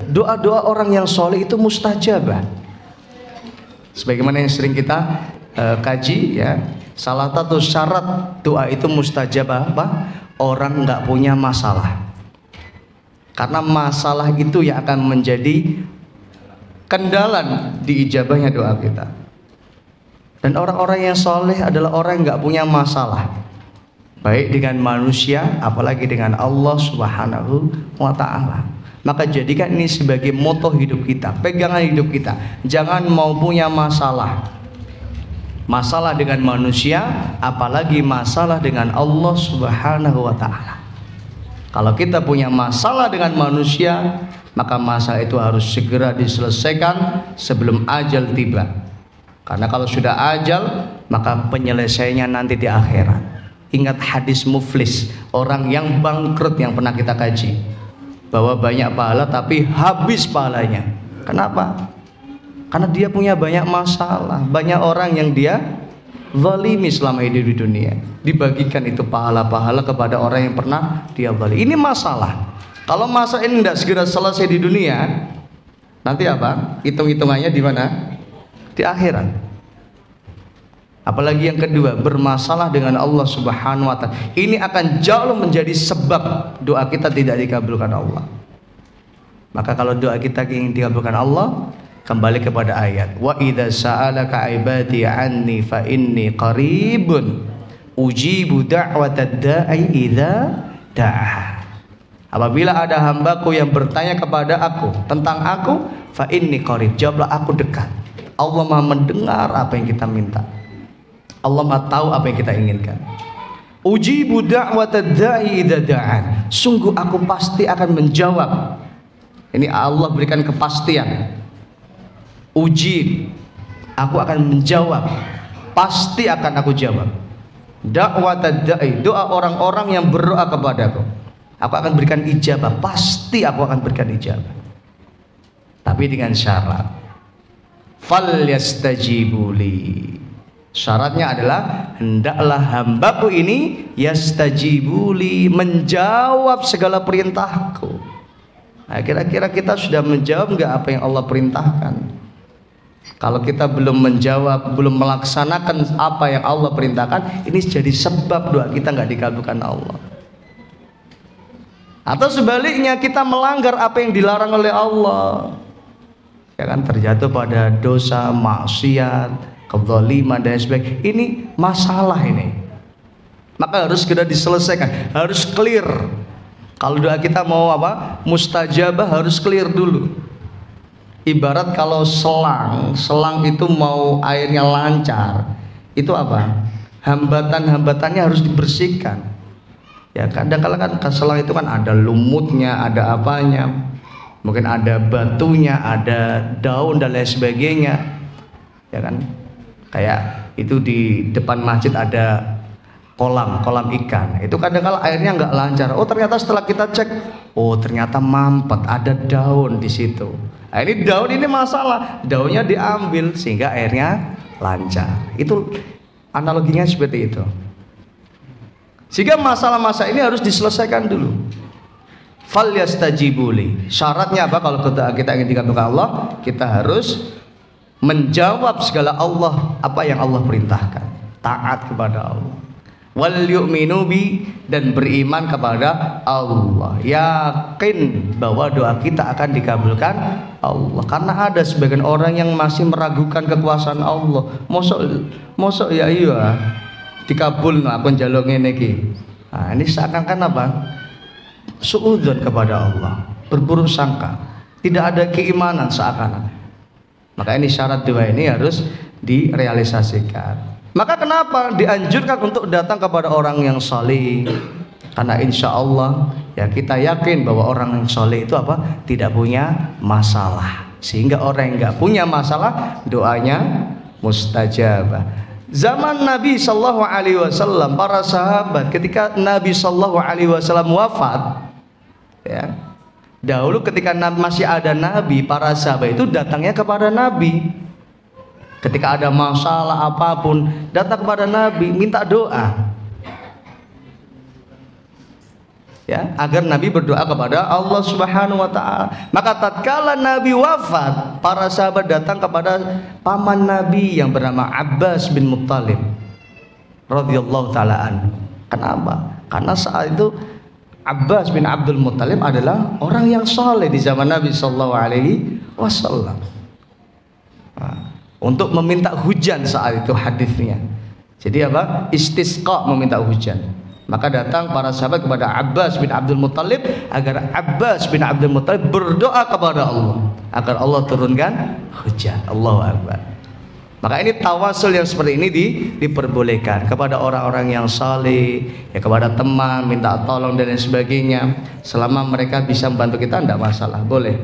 Doa-doa orang yang soleh itu mustajabah. Sebagaimana yang sering kita kaji ya, salah satu syarat doa itu mustajabah apa? Orang nggak punya masalah. Karena masalah itu yang akan menjadi kendala diijabahnya doa kita. Dan orang-orang yang soleh adalah orang yang nggak punya masalah, baik dengan manusia, apalagi dengan Allah Subhanahu wa Ta'ala. Maka jadikan ini sebagai moto hidup kita, pegangan hidup kita. Jangan mau punya masalah dengan manusia, apalagi masalah dengan Allah Subhanahu wa Ta'ala. Kalau kita punya masalah dengan manusia, maka masalah itu harus segera diselesaikan sebelum ajal tiba. Karena kalau sudah ajal, maka penyelesaiannya nanti di akhirat. Ingat hadis muflis, orang yang bangkrut yang pernah kita kaji, bahwa banyak pahala tapi habis pahalanya. Kenapa? Karena dia punya banyak masalah. Banyak orang yang dia zalimi selama hidup di dunia, dibagikan itu pahala-pahala kepada orang yang pernah dia zalimi. Ini masalah. Kalau masalah ini tidak segera selesai di dunia, nanti apa? Hitung-hitungannya di mana? Di akhirat. Apalagi yang kedua, bermasalah dengan Allah Subhanahu wa Ta'ala. Ini akan jauh menjadi sebab doa kita tidak dikabulkan Allah. Maka kalau doa kita ingin dikabulkan Allah, kembali kepada ayat, wa idza sa'alaka ibadi anni fa inni qaribun ujibu da'watad da'i idza da'a. Apabila ada hambaku yang bertanya kepada aku tentang aku, fa inni qarib, jawablah aku dekat. Allah Maha mendengar apa yang kita minta. Allah Maha tahu apa yang kita inginkan. Ujibu da'watad da'i idza da'an. Sungguh aku pasti akan menjawab. Ini Allah berikan kepastian. Ujib, aku akan menjawab. Pasti akan aku jawab. Da'watad da'i, doa orang-orang yang berdoa kepadaku, aku akan berikan ijabah. Pasti aku akan berikan ijabah. Tapi dengan syarat, falyastajibuli. Syaratnya adalah hendaklah hambaku ini yastajibuli, menjawab segala perintahku. Nah, kira-kira kita sudah menjawab enggak apa yang Allah perintahkan? Kalau kita belum menjawab, belum melaksanakan apa yang Allah perintahkan, ini jadi sebab doa kita enggak dikabulkan Allah. Atau sebaliknya, kita melanggar apa yang dilarang oleh Allah, ya kan, terjatuh pada dosa, maksiat, kezaliman dan sebagainya. Ini masalah ini. Maka harus segera diselesaikan, harus clear. Kalau doa kita mau apa? Mustajabah, harus clear dulu. Ibarat kalau selang itu mau airnya lancar, itu apa? Hambatan-hambatannya harus dibersihkan. Ya, kadang-kadang kan selang itu kan ada lumutnya, ada apanya, mungkin ada batunya, ada daun dan lain sebagainya, ya kan? Kayak itu di depan masjid ada kolam ikan, itu kadang-kadang airnya nggak lancar. Oh, ternyata setelah kita cek, oh ternyata mampet, ada daun di situ. Nah, ini daun ini masalah, daunnya diambil sehingga airnya lancar. Itu analoginya seperti itu. Sehingga masalah-masalah ini harus diselesaikan dulu. Falyastajibuli. Syaratnya apa? Kalau kita ingin dikabulkan Allah, kita harus menjawab segala Allah, apa yang Allah perintahkan, taat kepada Allah. Wal yu'minu bi, dan beriman kepada Allah, yakin bahwa doa kita akan dikabulkan Allah. Karena ada sebagian orang yang masih meragukan kekuasaan Allah. Mosok ya iya dikabul aku njaluk ngene iki. Nah, ini seakan-akan apa? Suudzon kepada Allah, berburuk sangka, tidak ada keimanan seakan-akan. Maka ini syarat doa ini harus direalisasikan. Maka kenapa dianjurkan untuk datang kepada orang yang saleh? Karena insya Allah ya kita yakin bahwa orang yang saleh itu apa? Tidak punya masalah. Sehingga orang yang nggak punya masalah doanya mustajabah. Zaman Nabi Sallallahu Alaihi Wasallam, para sahabat ketika Nabi Sallallahu Alaihi Wasallam wafat, ya, dahulu ketika masih ada Nabi, para sahabat itu datangnya kepada Nabi. Ketika ada masalah apapun, datang kepada Nabi, minta doa. ya, agar Nabi berdoa kepada Allah Subhanahu wa taala. Maka tatkala Nabi wafat, para sahabat datang kepada paman Nabi yang bernama Abbas bin Muttalib radhiyallahu taala anhu. Kenapa? Karena saat itu Abbas bin Abdul Muttalib adalah orang yang saleh di zaman Nabi sallallahu alaihi wasallam. Untuk meminta hujan saat itu hadisnya. Jadi apa? Istisqa, meminta hujan. Maka datang para sahabat kepada Abbas bin Abdul Muttalib agar Abbas bin Abdul Muttalib berdoa kepada Allah agar Allah turunkan hujan. Allahu Akbar. Maka ini tawasul yang seperti ini diperbolehkan kepada orang-orang yang saleh, ya, kepada teman minta tolong dan lain sebagainya. Selama mereka bisa membantu kita, tidak masalah, boleh.